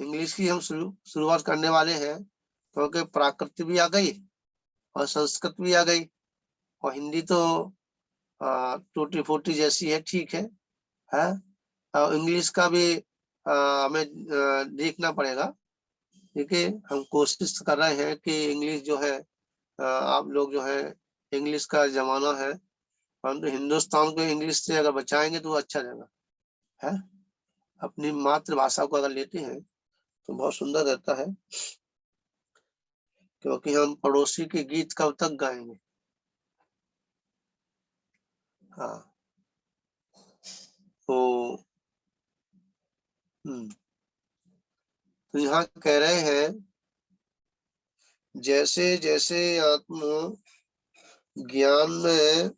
English की हम शुरुआत करने वाले हैं, क्योंकि प्राकृत भी आ गई और संस्कृत भी आ गई, और हिंदी तो टूटी फूटी जैसी है, ठीक है। और इंग्लिश का भी हमें देखना पड़ेगा। ठीक है, हम कोशिश कर रहे हैं कि इंग्लिश जो है, आप लोग जो है, इंग्लिश का जमाना है, परंतु हिंदुस्तान को इंग्लिश से अगर बचाएंगे तो अच्छा रहेगा, है। अपनी मातृभाषा को अगर लेते हैं तो बहुत सुंदर रहता है, क्योंकि हम पड़ोसी के गीत कब तक गाएंगे। हाँ, तो तो यहाँ कह रहे हैं, जैसे जैसे आत्म ज्ञान में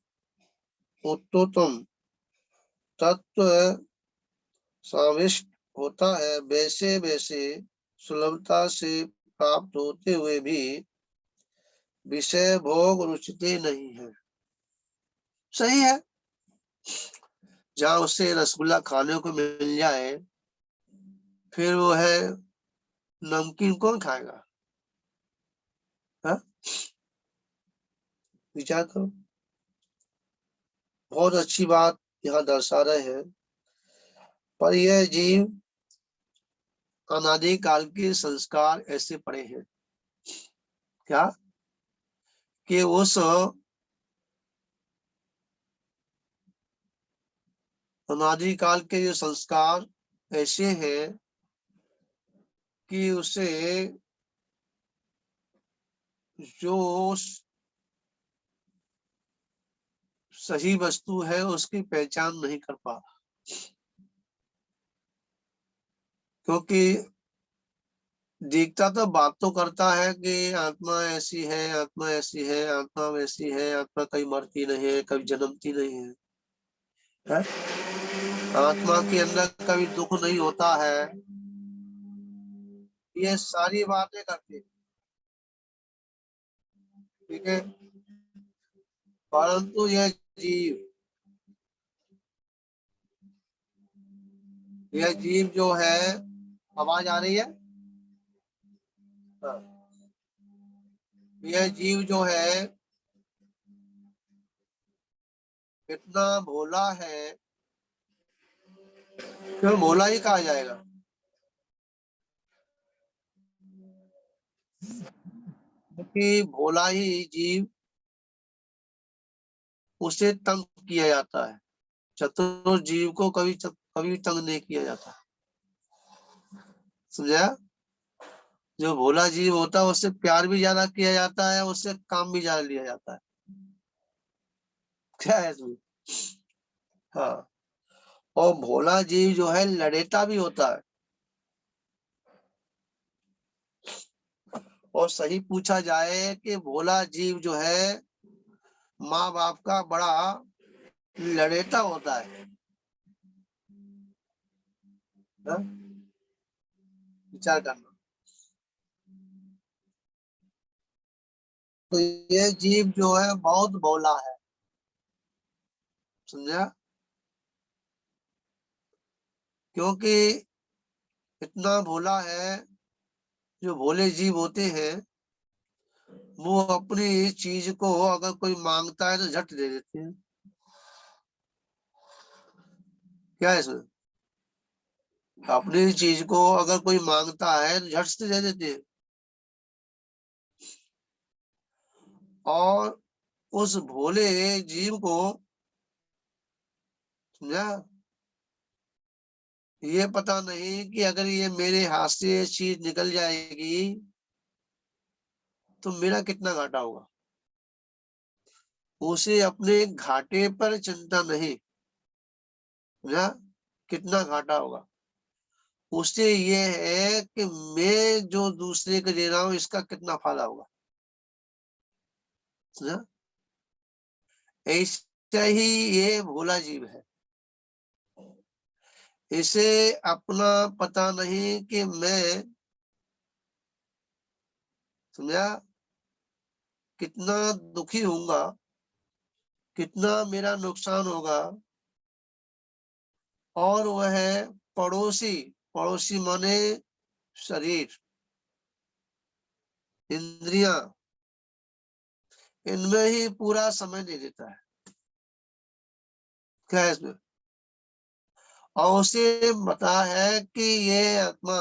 उच्चतम तत्व समाविष्ट होता है, वैसे वैसे सुलभता से प्राप्त होते हुए भी विषय भोग रुचते नहीं है। सही है, जहाँ उससे रसगुल्ला खाने को मिल जाए, फिर वो है नमकीन कौन खाएगा? हा? विचार करो, बहुत अच्छी बात यहाँ दर्शा रहे हैं। पर यह जीव अनादि काल के संस्कार ऐसे पड़े हैं क्या, कि उस अनादि काल के जो संस्कार ऐसे हैं कि उसे जो सही वस्तु है उसकी पहचान नहीं कर पा, क्योंकि दिखता तो बात तो करता है कि आत्मा ऐसी है, आत्मा ऐसी है, आत्मा वैसी है, आत्मा कभी मरती नहीं है, कभी जन्मती नहीं है? आत्मा के अंदर कभी दुख नहीं होता है, ये सारी बातें करते, ठीक है। परंतु यह जीव जो है, आवाज आ रही है? हाँ। यह जीव जो है इतना भोला है, क्यों भोला ही कहा जाएगा, क्योंकि भोला ही जीव उसे तंग किया जाता है, चतुर जीव को कभी तंग नहीं किया जाता, समझा? जो भोला जीव होता है उससे प्यार भी ज्यादा किया जाता है, उससे काम भी ज्यादा लिया जाता है, क्या है इसमें? हाँ, और भोला जीव जो है लड़ेता भी होता है, और सही पूछा जाए कि भोला जीव जो है माँ बाप का बड़ा लड़ेता होता है, हा? विचार करना। तो ये जीव जो है बहुत भोला है, समझा? क्योंकि इतना भोला है, जो भोले जीव होते हैं वो अपनी चीज को अगर कोई मांगता है तो झट दे देते हैं, क्या है इसमें? अपनी चीज को अगर कोई मांगता है तो झट से दे देते हैं, और उस भोले जीव को, समझा, ये पता नहीं कि अगर ये मेरे हाथ से ये चीज निकल जाएगी तो मेरा कितना घाटा होगा। उसे अपने घाटे पर चिंता नहीं, समझा, कितना घाटा होगा, उससे ये है कि मैं जो दूसरे को दे रहा हूँ इसका कितना फायदा होगा, समझा? ऐसा ही ये भोला जीव है, इसे अपना पता नहीं कि मैं, समझा, कितना दुखी होऊंगा, कितना मेरा नुकसान होगा, और वह पड़ोसी, पड़ोसी माने शरीर, इंद्रियां, इनमें ही पूरा समय दे देता है। क्या है इसमें? और उसे पता है कि ये आत्मा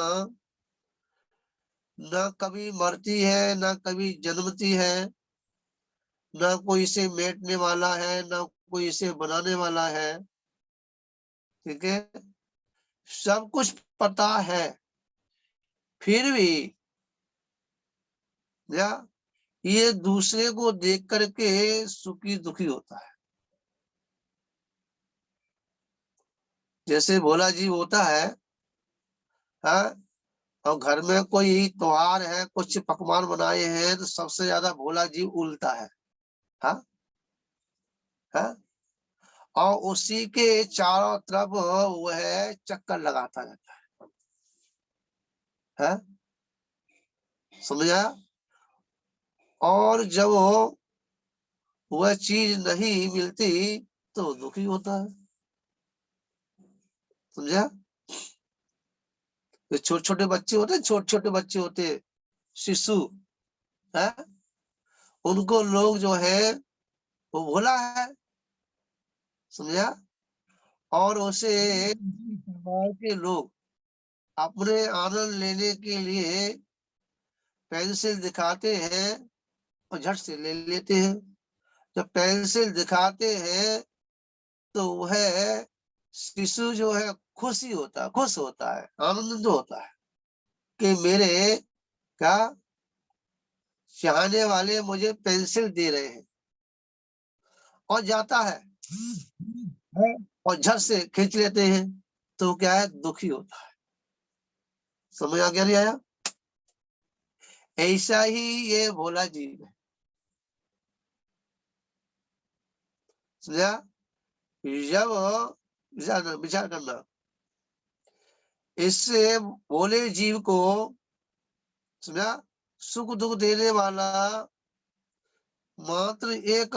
न कभी मरती है, न कभी जन्मती है, न कोई इसे मेटने वाला है, न कोई इसे बनाने वाला है। ठीक है, सब कुछ पता है, फिर भी या ये दूसरे को देख करके सुखी दुखी होता है। जैसे भोला जी होता है, हाँ, और घर में कोई त्योहार है, कुछ पकवान बनाए हैं, तो सबसे ज्यादा भोला जी उलता है। हाँ, हाँ, और उसी के चारों तरफ वह चक्कर लगाता रहता है। समझा? और जब वह चीज नहीं मिलती तो दुखी होता है। समझा? छोटे छोटे बच्चे होते, छोटे छोटे बच्चे होते, शिशु है, उनको लोग जो है वो भोला है। समझा? और उसे परिवार के लोग अपने आनंद लेने के लिए पेंसिल दिखाते हैं और झट से ले लेते हैं। जब पेंसिल दिखाते हैं तो वह शिशु जो है खुशी होता है, खुश होता है, आनंदित होता है कि मेरे क्या चाहने वाले मुझे पेंसिल दे रहे हैं, और जाता है और झट से खींच लेते हैं तो क्या है, दुखी होता है। समझ आ गया नहीं आया? ऐसा ही ये भोला जी है। समझा? जब विचार करना, इससे भोले जीव को, समझा, सुख दुख देने वाला मात्र एक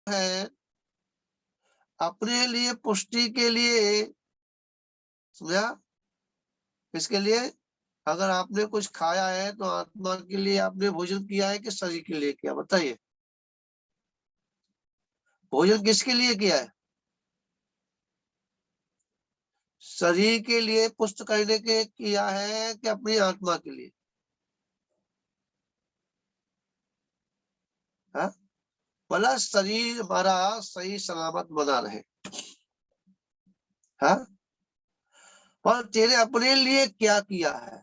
है, अपने लिए पुष्टि के लिए। समझा? इसके लिए अगर आपने कुछ खाया है तो आत्मा के लिए आपने भोजन किया है कि शरीर के लिए किया? बताइए, भोजन किसके लिए किया है? शरीर के लिए पुष्ट करने के किया है कि अपनी आत्मा के लिए? हाँ, भला शरीर हमारा सही सलामत बना रहे। हाँ, पर तेरे अपने लिए क्या किया है?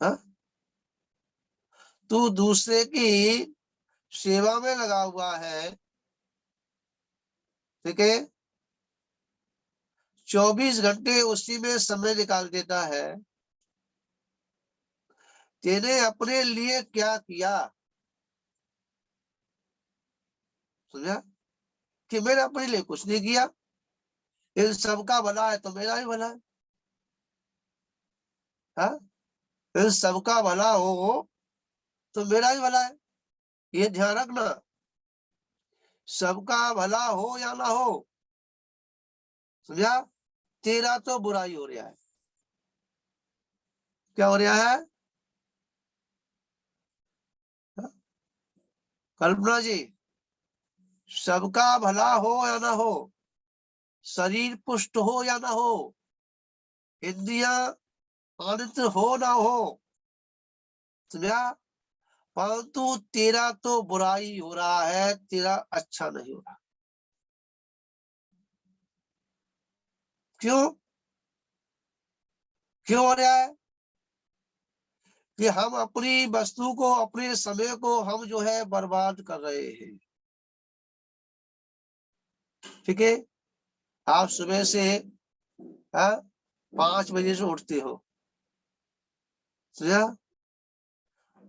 हाँ, तू दूसरे की सेवा में लगा हुआ है। ठीक है, 24 घंटे उसी में समय निकाल देता है। तेने अपने लिए क्या किया? समझा? कि मैंने अपने लिए कुछ नहीं किया, इन सबका भला है तो मेरा ही भला है। हाँ, इन सबका भला हो तो मेरा ही भला है। ये ध्यान रखना, सबका भला हो या ना हो, समझा, तेरा तो बुराई हो रहा है। क्या हो रहा है? हाँ? कल्पना जी, सबका भला हो या ना हो, शरीर पुष्ट हो या ना हो, इंद्रियां आनंदित हो ना हो, समझा, परंतु तेरा तो बुराई हो रहा है, तेरा अच्छा नहीं हो रहा। क्यों? क्यों हो रहा है? कि हम अपनी वस्तु को, अपने समय को हम जो है बर्बाद कर रहे हैं। ठीक है, आप सुबह से 5 बजे से उठते हो, समझा,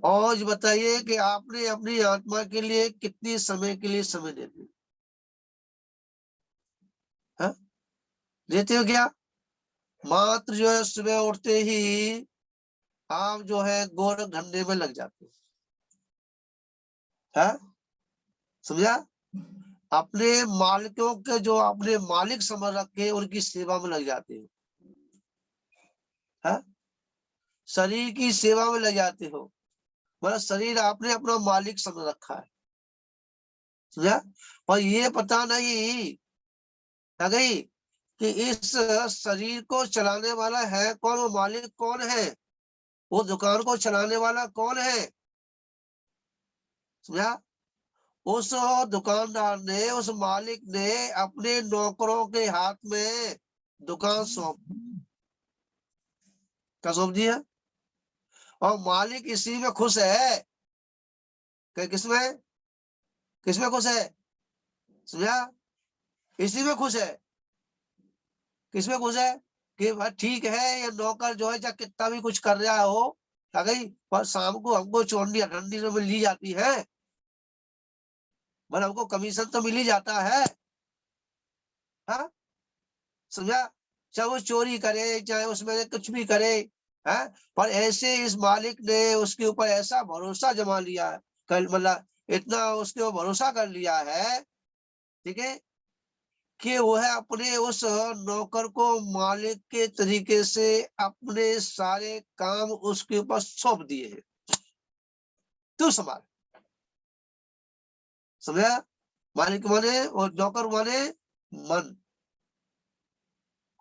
और बताइए कि आपने अपनी आत्मा के लिए कितनी समय के लिए समय देते हो? हाँ? देते हो क्या? मात्र जो है सुबह उठते ही आप जो है गोरख धंधे में लग जाते हो। है, समझा? अपने मालिकों के जो अपने मालिक समझ रखे उनकी सेवा में लग जाते हो, है? शरीर की सेवा में लग जाते हो, मतलब शरीर आपने अपना मालिक समझ रखा है, समझा? और ये पता नहीं क्या गई कि इस शरीर को चलाने वाला है कौन, वो मालिक कौन है, वो दुकान को चलाने वाला कौन है, समझा? उस दुकानदार ने, उस मालिक ने अपने नौकरों के हाथ में दुकान सौंप दिया, और मालिक इसी में खुश है कि किसमें किसमें खुश है, समझा? इसी में खुश है, किसमें खुश है कि भाई ठीक है, ये नौकर जो है चाहे कितना भी कुछ कर रहा हो, आ गई पर शाम को हमको चोंडी ठंडी में ली जाती है, मतलब हमको कमीशन तो मिल ही जाता है, हाँ, समझा? चाहे वो चोरी करे, चाहे उसमें कुछ भी करे, है, पर ऐसे इस मालिक ने उसके ऊपर ऐसा भरोसा जमा लिया है, कल मतलब इतना उसके ऊपर भरोसा कर लिया है, ठीक है, कि वो है अपने उस नौकर को मालिक के तरीके से अपने सारे काम उसके ऊपर सौंप दिए हैं, तू संभाल, समझा? मालिक माने और नौकर माने मन,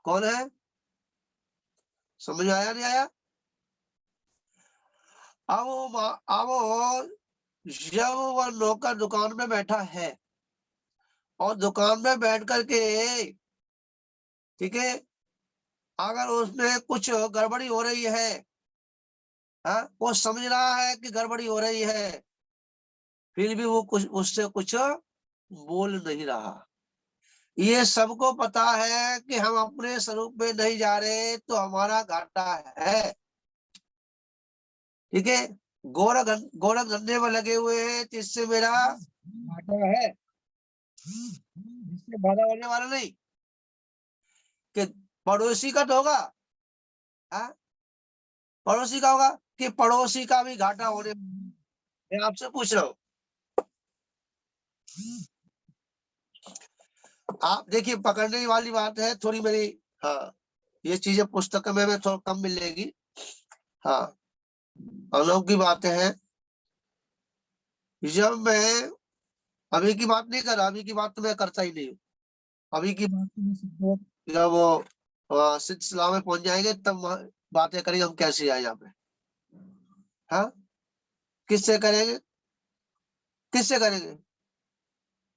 कौन है, समझ में आया नहीं आया? अब जब वह नौकर दुकान में बैठा है और दुकान में बैठ करके, ठीक है, अगर उसमें कुछ गड़बड़ी हो रही है, हाँ, वो समझ रहा है कि गड़बड़ी हो रही है, फिर भी वो कुछ उससे कुछ बोल नहीं रहा, ये सबको पता है कि हम अपने स्वरूप में नहीं जा रहे तो हमारा घाटा है, ठीक है, गोरख धंधे में लगे हुए हैं तो इससे मेरा घाटा है, इससे फायदा होने वाला नहीं, कि पड़ोसी का तो होगा, हाँ, पड़ोसी का होगा कि पड़ोसी का भी घाटा होने, मैं आपसे पूछ रहा हूँ, आप देखिए पकड़ने वाली बात है थोड़ी मेरी, हाँ, ये चीजें पुस्तक में थोड़ा कम मिलेगी, हाँ, अनुभव की बातें हैं, जब मैं अभी की बात नहीं कर रहा, अभी की बात तो मैं करता ही नहीं हूँ, अभी की बात तो मैं सीधे जब वो सिलसिला में पहुंच जाएंगे तब बातें करेंगे हम कैसे आए यहाँ पे, हाँ, किससे करेंगे, किससे करेंगे,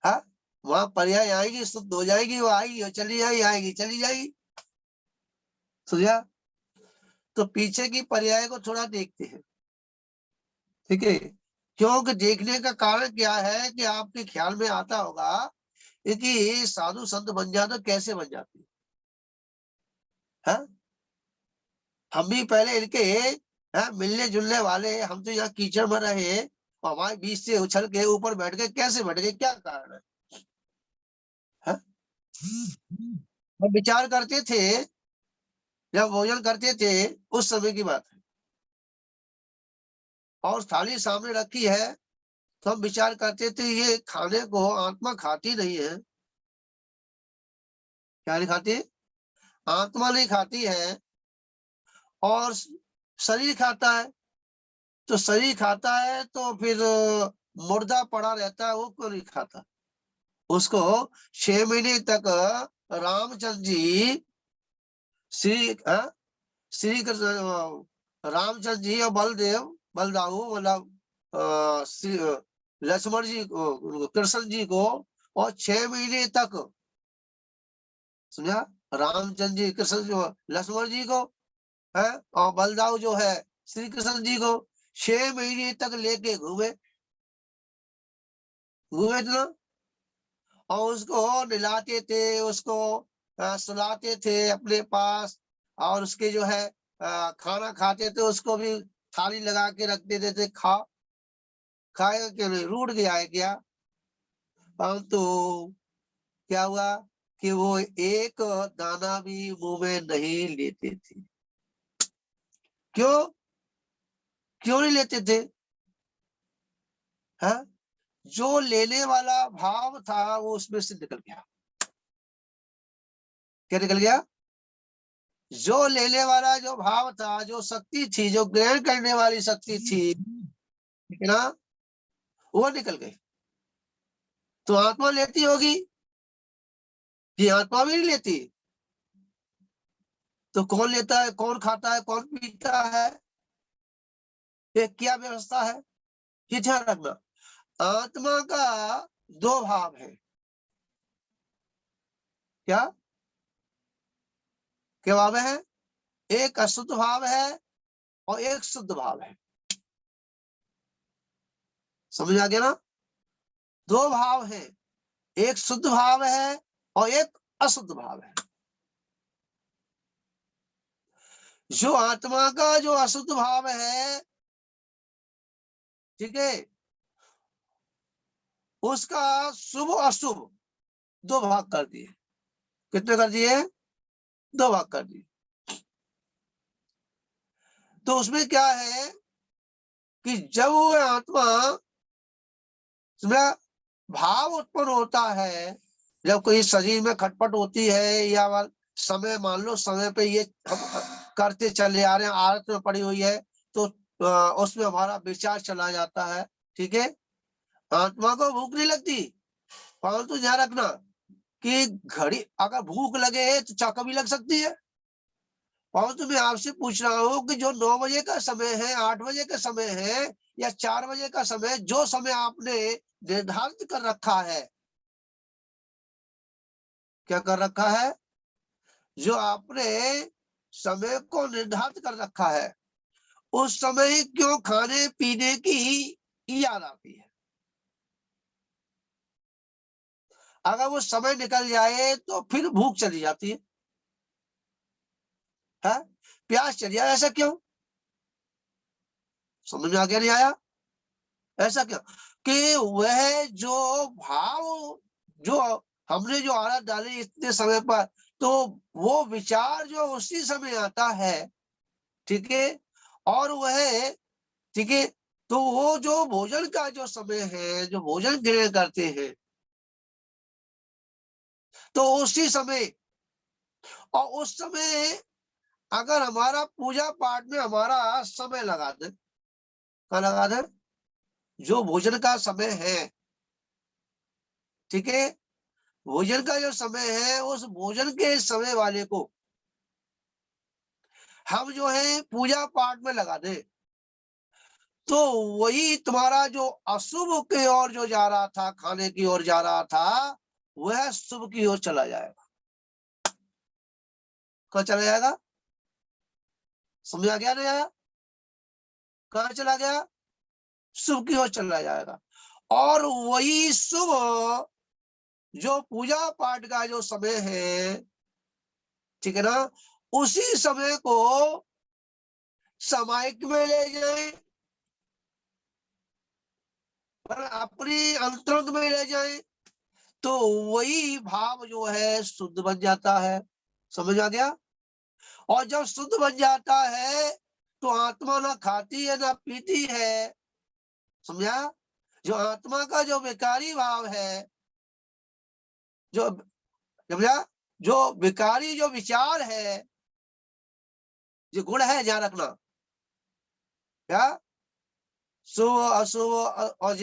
हाँ, वहां पर्याय आएगी, शुद्ध हो जाएगी, वो आएगी और चली जाएगी, आएगी चली जाएगी, समझा? तो पीछे की पर्याय को थोड़ा देखते हैं, ठीक है, क्योंकि देखने का कारण क्या है कि आपके ख्याल में आता होगा कि साधु संत बन जाते कैसे बन जाते हैं, हम भी पहले इनके मिलने जुलने वाले, हम तो यहाँ कीचड़ में रहे और हमारे बीच से उछल के ऊपर बैठ गए, कैसे बैठ गए, क्या कारण है? हम विचार करते थे जब भोजन करते थे, उस समय की बात है, और थाली सामने रखी है तो हम विचार करते थे ये खाने को आत्मा खाती नहीं है, क्या नहीं खाती, आत्मा नहीं खाती है, और शरीर खाता है, तो शरीर खाता है तो फिर मुर्दा पड़ा रहता है, वो क्यों नहीं खाता, उसको 6 महीने तक रामचंद्र जी श्री श्री कृष्ण रामचंद्र जी और बलदाऊ मतलब लक्ष्मण जी को, कृष्ण जी को, और 6 महीने तक, समझा, रामचंद्र जी कृष्ण जी लक्ष्मण जी को है, और बलदाऊ जो है श्री कृष्ण जी को 6 महीने तक लेके घूमे घूमे तो, और उसको नहलाते थे, उसको सुलाते थे अपने पास, और उसके जो है खाना खाते थे उसको भी थाली लगा के रख देते थे, खाएगा क्यों नहीं, रूठ गया है क्या, परंतु क्या हुआ कि वो एक दाना भी मुंह में नहीं लेते थे, क्यों क्यों नहीं लेते थे, हाँ, जो लेने वाला भाव था वो उसमें से निकल गया। क्या निकल गया? जो लेने वाला जो भाव था, जो शक्ति थी, जो ग्रहण करने वाली शक्ति थी, ठीक है ना, वो निकल गई। तो आत्मा लेती होगी, ये आत्मा भी नहीं लेती। तो कौन लेता है, कौन खाता है, कौन पीता है, ये क्या व्यवस्था है, ये ध्यान रखना। आत्मा का दो भाव है। क्या क्या भाव है? एक अशुद्ध भाव है और एक शुद्ध भाव है। समझ आ गया ना? दो भाव है, एक शुद्ध भाव है और एक अशुद्ध भाव है। जो आत्मा का जो अशुद्ध भाव है, ठीक है, उसका शुभ अशुभ दो भाग कर दिए। कितने कर दिए? दो भाग कर दिए। तो उसमें क्या है कि जब वो आत्मा में भाव उत्पन्न होता है, जब कोई शरीर में खटपट होती है या समय, मान लो समय पे ये हम करते चले आ रहे हैं, आदत में पड़ी हुई है, तो उसमें हमारा विचार चला जाता है। ठीक है, आत्मा को भूख नहीं लगती, परंतु ध्यान रखना कि घड़ी अगर भूख लगे तो चाका भी लग सकती है। परंतु मैं आपसे पूछ रहा हूँ कि जो 9 बजे का समय है, 8 बजे का समय है या 4 बजे का समय, जो समय आपने निर्धारित कर रखा है, क्या कर रखा है, जो आपने समय को निर्धारित कर रखा है, उस समय ही क्यों खाने पीने की याद आती है। अगर वो समय निकल जाए तो फिर भूख चली जाती है, प्यास चली जाए, ऐसा क्यों? समझ में आ गया, नहीं आया? ऐसा क्यों कि वह जो भाव, जो हमने जो आदत डाली इतने समय पर, तो वो विचार जो उसी समय आता है, ठीक है, और वह, ठीक है, तो वो जो भोजन का जो समय है, जो भोजन ग्रहण करते हैं, तो उसी समय, और उस समय अगर हमारा पूजा पाठ में हमारा समय लगा दे, क्या लगा दे, जो भोजन का समय है, ठीक है, भोजन का जो समय है, उस भोजन के समय वाले को हम जो है पूजा पाठ में लगा दे, तो वही तुम्हारा जो अशुभ की ओर जो जा रहा था, खाने की ओर जा रहा था, वह शुभ की ओर चला जाएगा। कहाँ चला जाएगा? समझ आ गया? नहीं आया? कहाँ चला गया? शुभ की ओर चला जाएगा। और वही शुभ जो पूजा पाठ का जो समय है, ठीक है ना, उसी समय को सामायिक में ले जाए और अपनी अंतरंग में ले जाए, तो वही भाव जो है शुद्ध बन जाता है। समझ आ गया? और जब शुद्ध बन जाता है तो आत्मा ना खाती है ना पीती है। समझा? जो आत्मा का जो विकारी भाव है, जो, समझा, जो विकारी जो विचार है, जो गुण है, ध्यान रखना, क्या शुभ अशुभ और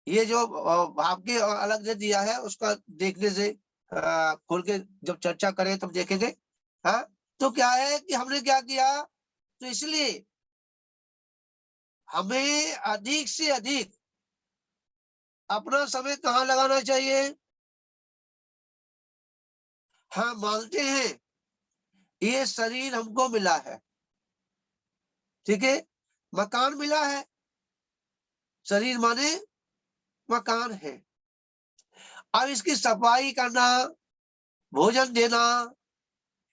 ये जो भाव के अलग से दिया है, उसका देखने से खोल के जब चर्चा करें तब देखेंगे। हाँ, तो क्या है कि हमने क्या किया, तो इसलिए हमें अधिक से अधिक अपना समय कहाँ लगाना चाहिए। हाँ, मानते हैं ये शरीर हमको मिला है, ठीक है, मकान मिला है, शरीर माने मकान है। अब इसकी सफाई करना, भोजन देना,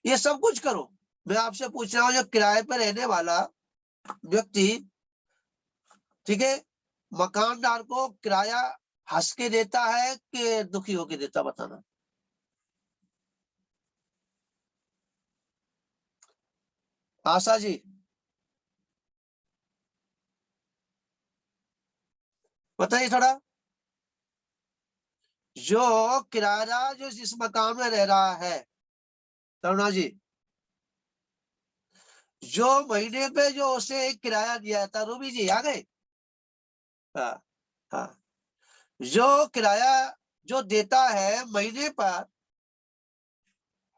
ये सब कुछ करो। मैं आपसे पूछ रहा हूँ, जो किराए पर रहने वाला व्यक्ति, ठीक है, मकानदार को किराया हंस के देता है कि दुखी होके देता, बताना। आशा जी, बताइए थोड़ा। जो किराया जो जिस मकान में रह रहा है करुणा जी, जो महीने पे जो उसे किराया दिया था, रूबी जी आ गए? हाँ हाँ, जो किराया जो देता है महीने पर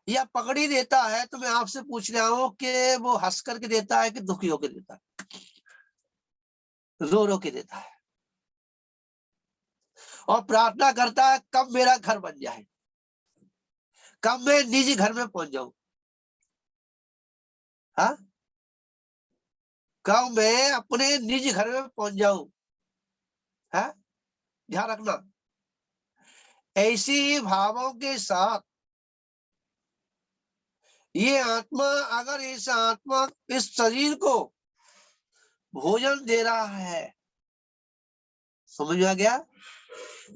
या पगड़ी देता है, तो मैं आपसे पूछ रहा हूँ कि वो हंस करके देता है कि दुखी होकर देता है? रो रो के देता है और प्रार्थना करता है कब मेरा घर बन जाए, कब मैं निजी घर में पहुंच जाऊं, हाँ, कब मैं अपने निजी घर में पहुंच जाऊं, है। ध्यान रखना, ऐसी भावों के साथ ये आत्मा, अगर इस आत्मा इस शरीर को भोजन दे रहा है, समझ में आ गया?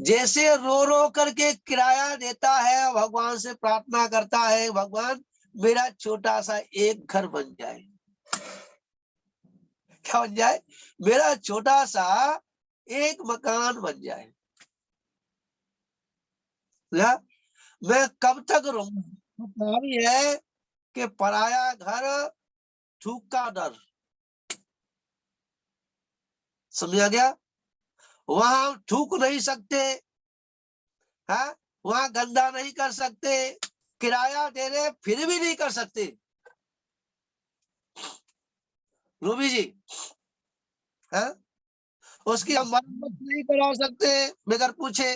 जैसे रो रो करके किराया देता है, भगवान से प्रार्थना करता है, भगवान मेरा छोटा सा एक घर बन जाए। क्या बन जाए? मेरा छोटा सा एक मकान बन जाए। या मैं कब तक रहूंगा? कहानी है कि पराया घर थूक का डर। समझा गया? वहां हम थूक नहीं सकते, है, वहां गंदा नहीं कर सकते, किराया दे रहे फिर भी नहीं कर सकते। रूबी जी, है, उसकी हम मरम्मत नहीं करा सकते बगैर पूछे,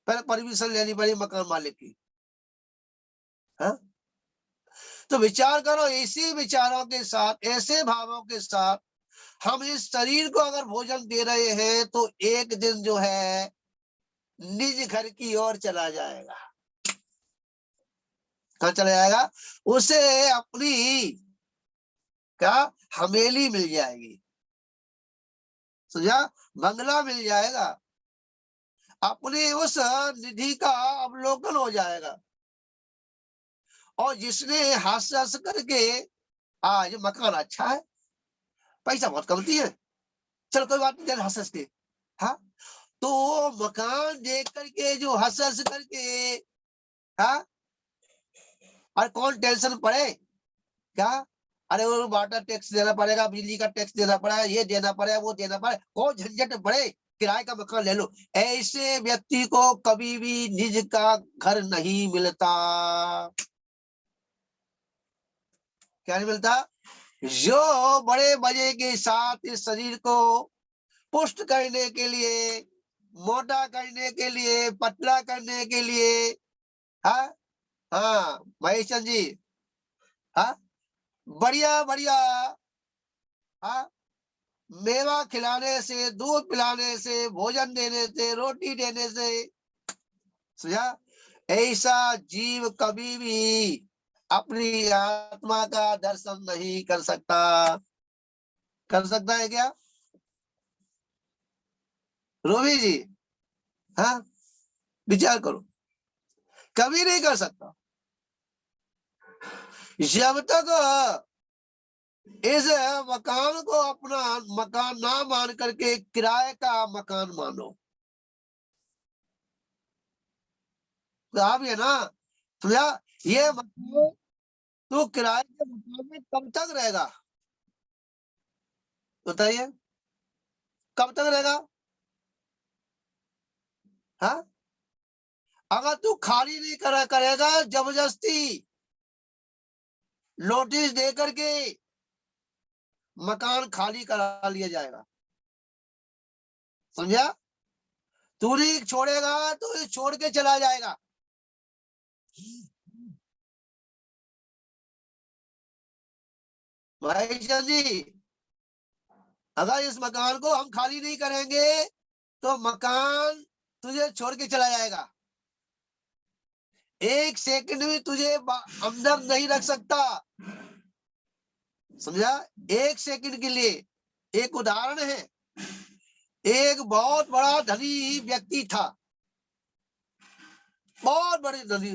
पहले परमिशन लेनी पड़ी मकान मालिक की, है। तो विचार करो, इसी विचारों के साथ, ऐसे भावों के साथ हम इस शरीर को अगर भोजन दे रहे हैं, तो एक दिन जो है निज घर की ओर चला जाएगा। कहाँ चला जाएगा? उसे अपनी क्या हवेली मिल जाएगी, समझा, बंगला मिल जाएगा, अपने उस निधि का अवलोकन हो जाएगा। और जिसने हंस हंस करके आज मकान अच्छा है, पैसा बहुत कमती है, चलो कोई बात नहीं, हंस हंस के, हाँ, तो मकान देख करके जो हंस हंस करके, हाँ, और कौन टेंशन पड़े क्या? अरे वो वाटर टैक्स देना पड़ेगा, बिजली का टैक्स देना पड़ेगा, ये देना पड़ेगा, वो देना पड़ेगा, कौन झंझट पड़े, किराए का मकान ले लो। ऐसे व्यक्ति को कभी भी निज का घर नहीं मिलता। क्या नहीं मिलता? जो बड़े मजे के साथ इस शरीर को पुष्ट करने के लिए, मोटा करने के लिए, पतला करने के लिए, हाँ हाँ महेश चंद जी, हाँ, बढ़िया बढ़िया, हाँ, मेवा खिलाने से, दूध पिलाने से, भोजन देने से, रोटी देने से, समझा, ऐसा जीव कभी भी अपनी आत्मा का दर्शन नहीं कर सकता। कर सकता है क्या रोवी जी? हाँ, विचार करो, कभी नहीं कर सकता। जब तक इस मकान को अपना मकान ना मान करके किराए का मकान मानो, तो आप ये ना, समझा, ये मकान तो किराए के मकान में कब तक रहेगा? बताइए, कब तक रहेगा? हाँ, अगर तू खाली नहीं करेगा, जबरदस्ती नोटिस दे करके मकान खाली करा लिया जाएगा, समझा। तू नहीं छोड़ेगा तो ये छोड़ के चला जाएगा। भाई जी, अगर इस मकान को हम खाली नहीं करेंगे तो मकान तुझे छोड़ के चला जाएगा। एक सेकंड भी तुझे अंदर नहीं रख सकता, समझा। एक सेकंड के लिए, एक उदाहरण है, एक बहुत बड़ा धनी व्यक्ति था, बहुत बड़ी धनी,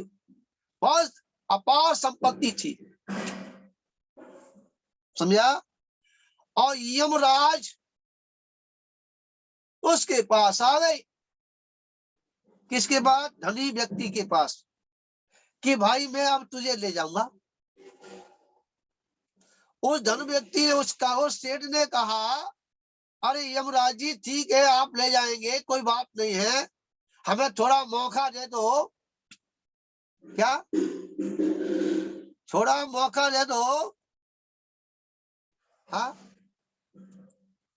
बहुत अपार संपत्ति थी, समझा। और यमराज उसके पास आ गए, किसके पास? धनी व्यक्ति के पास, कि भाई मैं अब तुझे ले जाऊंगा। उस धन व्यक्ति ने उस सेठ ने कहा, अरे यमराज जी ठीक है, आप ले जाएंगे, कोई बात नहीं है, हमें थोड़ा मौका दे दो। क्या? थोड़ा मौका दे दो। हाँ,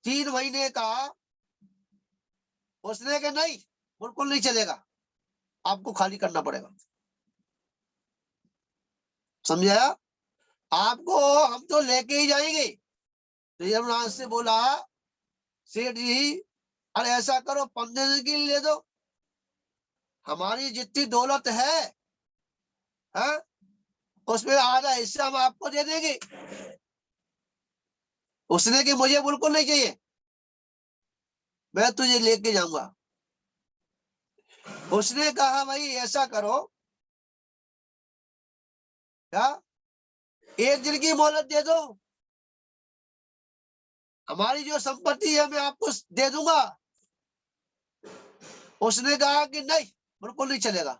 3 महीने का। उसने कहा नहीं, बिल्कुल नहीं चलेगा, आपको खाली करना पड़ेगा। समझाया? आपको हम तो लेके ही जाएंगे। तो यमराज से बोला, सेठ जी अरे ऐसा करो, 15 दिन के लिए ले दो, हमारी जितनी दौलत है, हाँ, उसमें आधा हिस्सा हम आपको दे देंगे। उसने कि मुझे बिल्कुल नहीं चाहिए, मैं तुझे लेके जाऊंगा। उसने कहा भाई ऐसा करो, क्या 1 दिन की मोहलत दे दो, हमारी जो संपत्ति है मैं आपको दे दूंगा। उसने कहा कि नहीं, बिल्कुल नहीं चलेगा।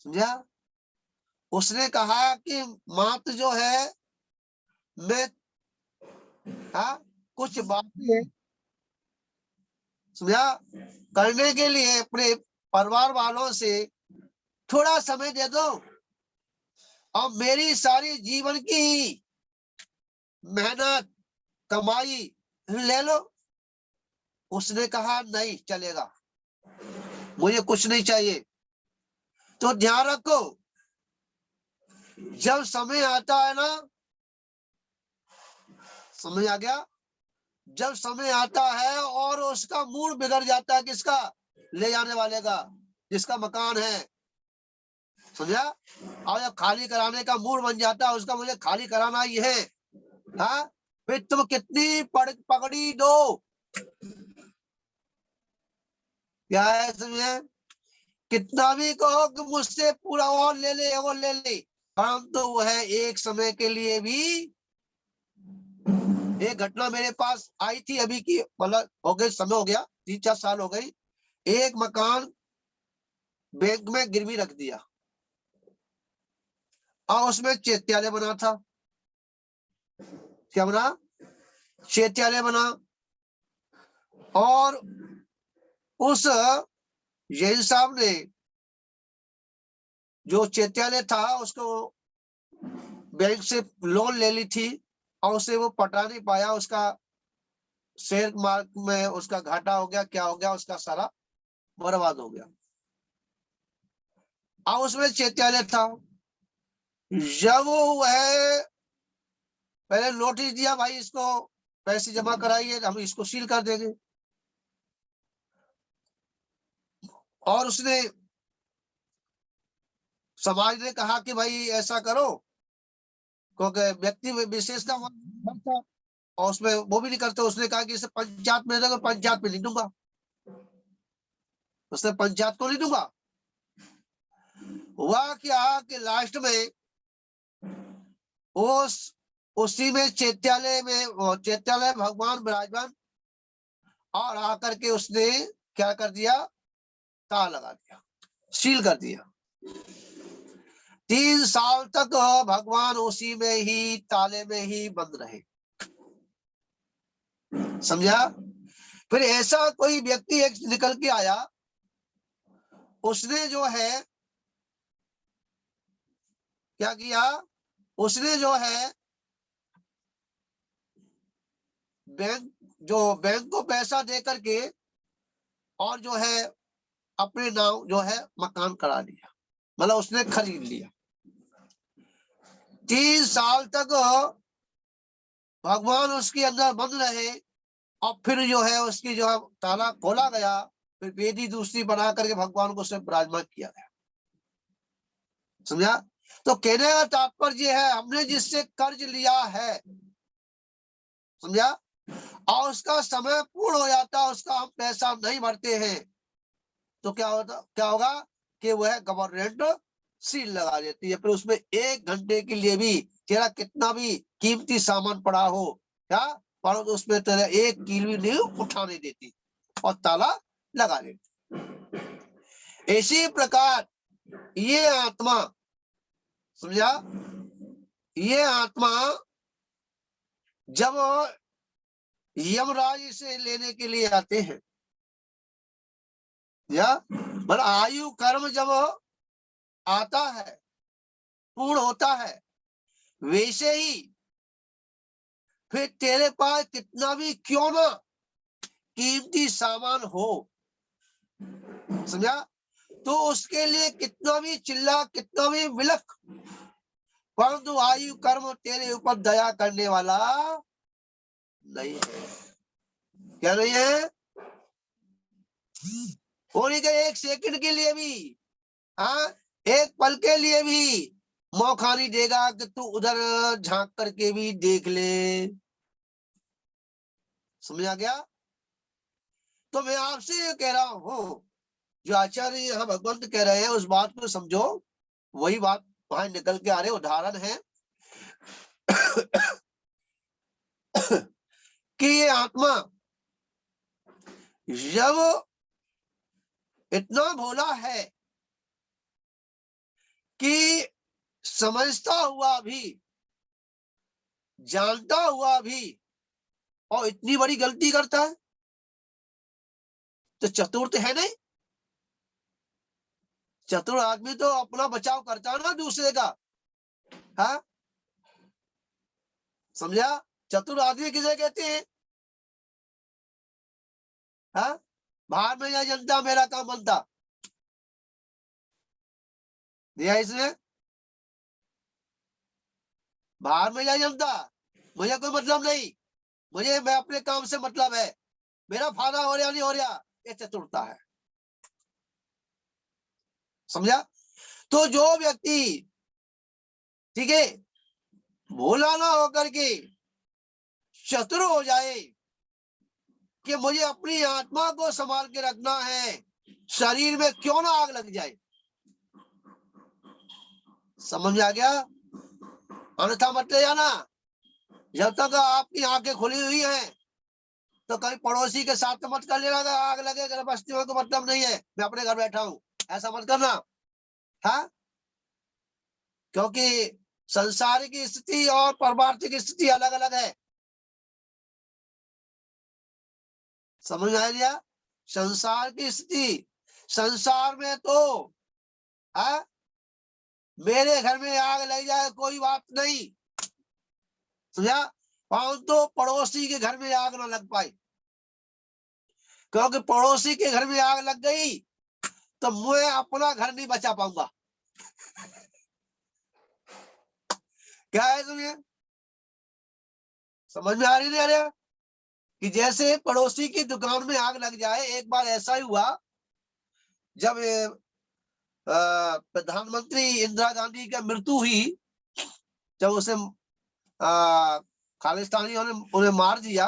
समझा? उसने कहा कि मात्र जो है मैं, हाँ, कुछ बातें, समझा, करने के लिए अपने परिवार वालों से थोड़ा समय दे दो, और मेरी सारी जीवन की मेहनत कमाई ले लो। उसने कहा नहीं चलेगा, मुझे कुछ नहीं चाहिए। तो ध्यान रखो, जब समय आता है ना, समझ आ गया, जब समय आता है और उसका मूड बिगड़ जाता है, किसका? ले जाने वाले का, जिसका मकान है। समझा? और जब खाली कराने का मूड बन जाता है उसका, मुझे खाली कराना ही है, हाँ, फिर तुम कितनी पकड़ी दो, क्या है समझे, कितना भी कहो कि मुझसे पूरा और ले ले, और ले ले, परंतु तो वो है एक समय के लिए भी। एक घटना मेरे पास आई थी अभी की, मतलब हो गए, समय हो गया, 3-4 साल हो गई। एक मकान बैंक में गिरवी रख दिया और उसमें चैत्यालय बना था। क्या बना? चैत्यालय बना। और उस जैन साहब ने जो चैत्यालय था उसको बैंक से लोन ले ली थी, और उसे वो पटा नहीं पाया, उसका शेयर मार्केट में उसका घाटा हो गया, क्या हो गया, उसका सारा बर्बाद हो गया। और उसमें चैत्यालय था। जब वह पहले नोटिस दिया, भाई इसको पैसे जमा कराइए, हम इसको सील कर देंगे। और उसने, समाज ने कहा कि भाई ऐसा करो, क्योंकि व्यक्ति विशेष का मन था और उसमें वो भी नहीं करते। उसने कहा कि इसे पंचायत में देगा, पंचायत में नहीं दूंगा, उसने पंचायत को नहीं दूंगा। हुआ क्या कि लास्ट में उस उसी में चैत्यालय भगवान विराजमान, और आकर के उसने क्या कर दिया, ताला लगा दिया, सील कर दिया। 3 साल तक भगवान उसी में ही, ताले में ही बंद रहे। समझा? फिर ऐसा कोई व्यक्ति एक निकल के आया, उसने जो है क्या किया, उसने जो है बैंक को पैसा दे करके, और जो है अपने नाम जो है मकान करा लिया, मतलब उसने खरीद लिया। 3 साल तक भगवान उसके अंदर बंद रहे, और फिर जो है उसकी जो है ताला खोला गया, फिर वेदी दूसरी बना करके भगवान को उसमें विराजमान किया गया। समझा? तो कहने का तात्पर्य है, हमने जिससे कर्ज लिया है, समझा, और उसका समय पूर्ण हो जाता है, उसका हम पैसा नहीं भरते हैं, तो क्या होगा कि वह गवर्नमेंट सील लगा देती है। फिर उसमें 1 घंटे के लिए भी तेरा कितना भी कीमती सामान पड़ा हो, क्या, पर उसमें तेरा 1 कील भी नहीं उठाने देती, और ताला लगा देती। इसी प्रकार ये आत्मा, समझा, ये आत्मा जब यमराज इसे लेने के लिए आते हैं, या मतलब आयु कर्म जब आता है, पूर्ण होता है, वैसे ही फिर तेरे पास कितना भी क्यों ना कीमती सामान हो, समझा, तो उसके लिए कितना भी चिल्ला, कितना भी विलख, परंतु आयु कर्म तेरे ऊपर दया करने वाला नहीं है। क्या नहीं है? होने के एक सेकंड के लिए भी, हाँ, एक पल के लिए भी मौका नहीं देगा कि तू उधर झांक करके भी देख ले। समझा गया? तो मैं आपसे ये कह रहा हूं, जो आचार्य यहाँ भगवंत कह रहे हैं उस बात को समझो। वही बात वहां निकल के आ रहे उदाहरण है कि ये आत्मा जब इतना भोला है कि समझता हुआ भी, जानता हुआ भी, और इतनी बड़ी गलती करता है, तो चतुर तो है नहीं। चतुर आदमी तो अपना बचाव करता है ना दूसरे का, हाँ, समझा? चतुर आदमी किसे कहते हैं? हाँ, बाहर में या जनता मेरा काम बनता दिया इसने, बाहर में या जनता मुझे कोई मतलब नहीं, मुझे, मैं अपने काम से मतलब है, मेरा फायदा हो रहा नहीं हो रहा, ये चतुरता है। समझा? तो जो व्यक्ति, ठीक है, भोला ना होकर के चतुर हो जाए कि मुझे अपनी आत्मा को संभाल के रखना है, शरीर में क्यों ना आग लग जाए। समझ में आ गया? अन्यथा मत ले जाना। जब तक आपकी आंखें खुली हुई हैं तो कहीं पड़ोसी के साथ तो मत कर लेना, आग लगे बस्ती में तो मतलब नहीं है, मैं अपने घर बैठा हूं, ऐसा मत करना। हाँ, क्योंकि संसार की स्थिति और परमार्थिक स्थिति अलग अलग है। समझ में आ गया? संसार की स्थिति, संसार में तो, हाँ, मेरे घर में आग लग जाए कोई बात नहीं, समझा, परंतु पड़ोसी के घर में आग ना लग पाए, क्योंकि पड़ोसी के घर में आग लग गई तो मैं अपना घर नहीं बचा पाऊंगा। क्या है तुम्हें समझ में आ रही नहीं आ रहा? कि जैसे पड़ोसी की दुकान में आग लग जाए। एक बार ऐसा ही हुआ जब प्रधानमंत्री इंदिरा गांधी की मृत्यु हुई, जब उसे खालिस्तानियों ने उन्हें मार दिया,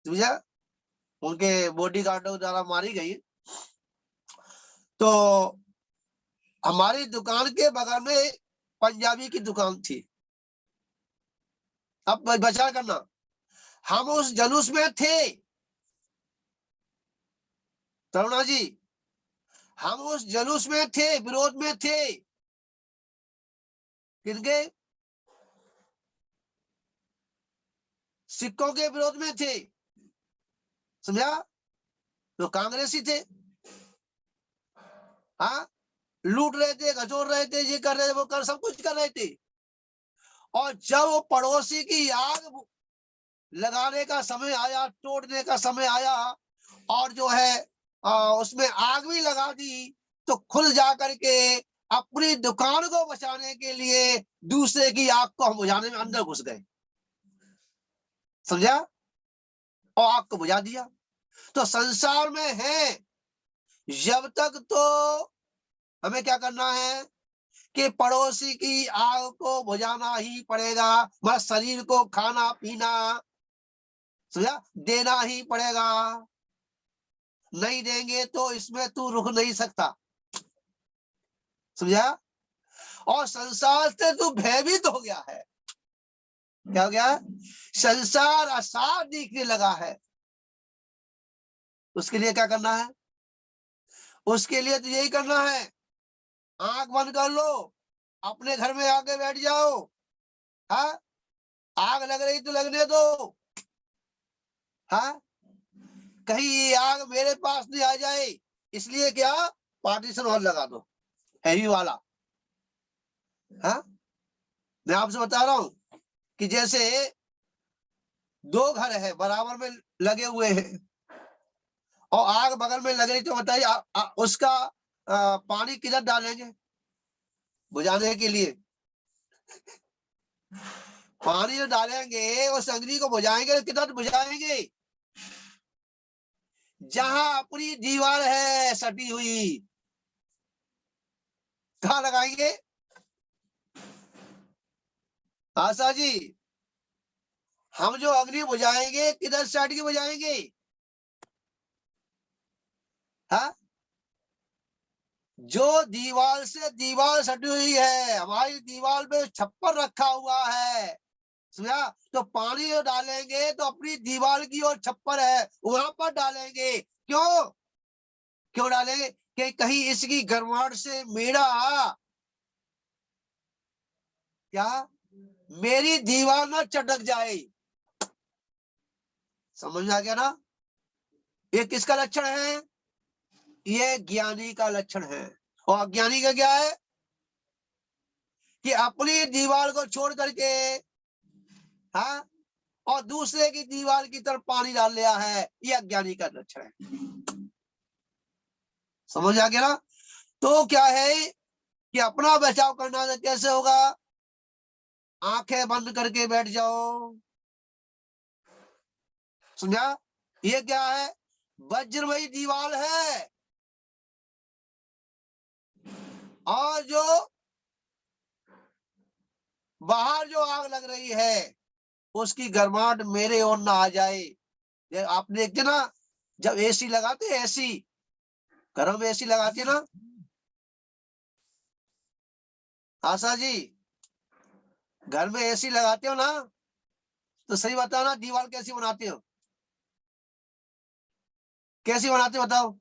समझा, उनके बॉडी गार्डों द्वारा मारी गई, तो हमारी दुकान के बगल में पंजाबी की दुकान थी। अब बचा करना, हम उस जुलूस में थे, तरुणा जी, हम उस जुलूस में थे, विरोध में थे, किनके? सिखों के विरोध में थे, समझा, तो कांग्रेसी थे। हाँ, लूट रहे थे, घचोर रहे थे, ये कर रहे थे, वो कर, सब कुछ कर रहे थे। और जब वो पड़ोसी की आग लगाने का समय आया, तोड़ने का समय आया, और जो है उसमें आग भी लगा दी, तो खुद जा करके अपनी दुकान को बचाने के लिए दूसरे की आग को हम बुझाने में अंदर घुस गए, समझा, और आग को बुझा दिया। तो संसार में है, जब तक तो हमें क्या करना है कि पड़ोसी की आग को बुझाना ही पड़ेगा, मतलब शरीर को खाना पीना, समझा, देना ही पड़ेगा। नहीं देंगे तो इसमें तू रुक नहीं सकता, समझा। और संसार से तू भयभीत हो गया है। क्या हो गया? संसार असार दिखने लगा है। उसके लिए क्या करना है? उसके लिए तो यही करना है, आंख बंद कर लो, अपने घर में आके बैठ जाओ। हाँ, आग लग रही तो लगने दो। हाँ, कहीं ये आग मेरे पास नहीं आ जाए, इसलिए क्या, पार्टीशन वॉल लगा दो, हैवी वाला। हाँ, मैं आपसे बता रहा हूं कि जैसे दो घर है बराबर में लगे हुए हैं और आग बगल में लग रही, तो बताइए उसका पानी किधर डालेंगे बुझाने के लिए? पानी जो डालेंगे उस अग्नि को बुझाएंगे, किधर बुझाएंगे? जहां अपनी दीवार है सटी हुई, कहाँ लगाएंगे? आशा जी, हम जो अग्नि बुझाएंगे किधर साइड की बुझाएंगे? हाँ, जो दीवार से दीवार सटी हुई है, हमारी दीवार पे छप्पर रखा हुआ है, समझा? तो पानी जो डालेंगे तो अपनी दीवार की और छप्पर है वहां पर डालेंगे। क्यों क्यों डालेंगे? कि कहीं इसकी गर्माहट से मेरा क्या, मेरी दीवार ना चटक जाए। समझ में आ गया ना? ये किसका लक्षण है? ये ज्ञानी का लक्षण है। और अज्ञानी का क्या है? कि अपनी दीवार को छोड़ करके, हाँ, और दूसरे की दीवार की तरफ पानी डाल लिया है, ये अज्ञानी का लक्षण है। समझ आ गया ना? तो क्या है कि अपना बचाव करना तो कैसे होगा? आंखें बंद करके बैठ जाओ। समझा? ये क्या है? वज्रमयी दीवार है, और जो बाहर जो आग लग रही है उसकी गर्माहट मेरे ओर ना आ जाए। आपने देखते ना, जब एसी लगाते, एसी गर्म एसी लगाते ना आशा जी, घर में एसी लगाते हो ना, तो सही बताओ ना, दीवार कैसी बनाते हो? कैसी बनाते हो बताओ?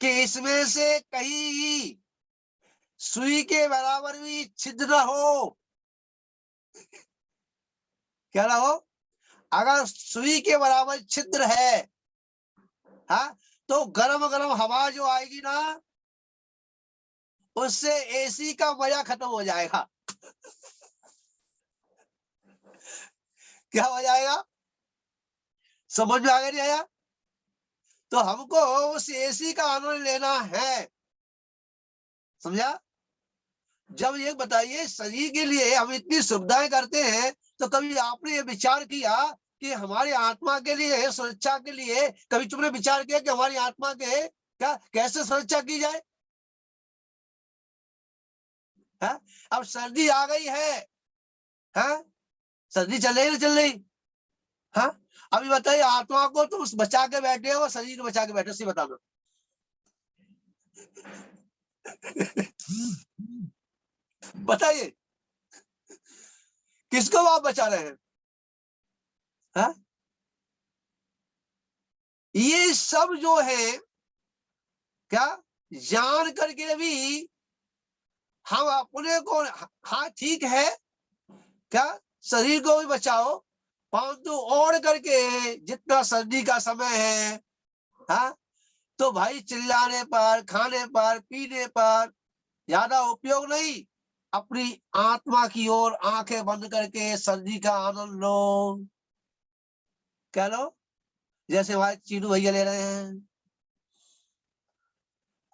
कि इसमें से कहीं सुई के बराबर भी छिद्र हो। क्या ना हो? अगर सुई के बराबर छिद्र है, हाँ, तो गरम गरम हवा जो आएगी ना, उससे एसी का मजा खत्म हो जाएगा। क्या हो जाएगा? समझ में आ गया नहीं आया? तो हमको उस एसी का आनंद लेना है। समझा? जब ये बताइए, शरीर के लिए हम इतनी सुविधाएं करते हैं, तो कभी आपने ये विचार किया कि हमारी आत्मा के लिए, सुरक्षा के लिए, कभी तुमने विचार किया कि हमारी आत्मा के क्या कैसे सुरक्षा की जाए? है? अब सर्दी आ गई है? सर्दी चल रही है, चल रही? हाँ, अभी बताइए, आत्मा को तुम बचा के बैठे हो, शरीर को बचा के बैठे हो, सी बताना। बताइए, किसको आप बचा रहे हैं? हा? ये सब जो है, क्या जान करके भी हम अपने को, हाँ ठीक है, क्या शरीर को भी बचाओ, परंतु ओढ़ करके, जितना सर्दी का समय है, हाँ, तो भाई चिल्लाने पर, खाने पर, पीने पर ज्यादा उपयोग नहीं। अपनी आत्मा की ओर आंखें बंद करके सर्दी का आनंद लो। क्या लो? जैसे हमारे चीनू भैया ले रहे हैं।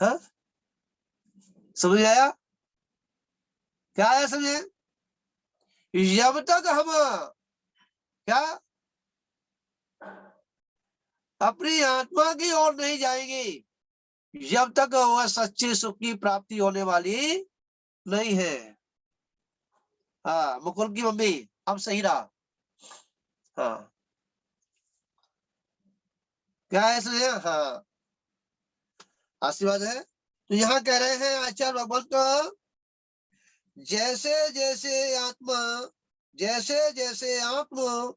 हाँ, समझ आया? क्या आया समझे? जब तक हम क्या अपनी आत्मा की ओर नहीं जाएंगे, जब तक वह सच्चे सुख की प्राप्ति होने वाली नहीं है। हाँ, मुकुल की मम्मी, अब सही रहा। हाँ, क्या है समझे? हाँ, आशीर्वाद है। तो यहाँ कह रहे हैं आचार्य भगवत को, जैसे जैसे आत्मा, जैसे जैसे आत्मा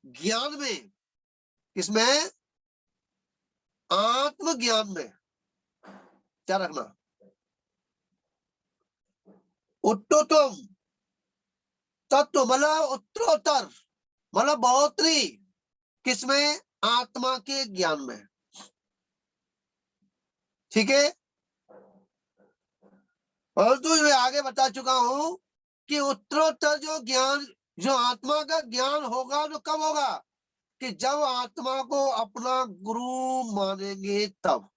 ज्ञान में, किसमें? आत्म ज्ञान में, क्या रखना, उत्तोत्तम तत्व मतलब उत्तरोत्तर मतलब बढ़ोतरी किसमें, आत्मा के ज्ञान में। ठीक है, परंतु मैं आगे बता चुका हूं कि उत्तरोत्तर जो ज्ञान, जो आत्मा का ज्ञान होगा, जो कब होगा, कि जब आत्मा को अपना गुरु मानेंगे तब।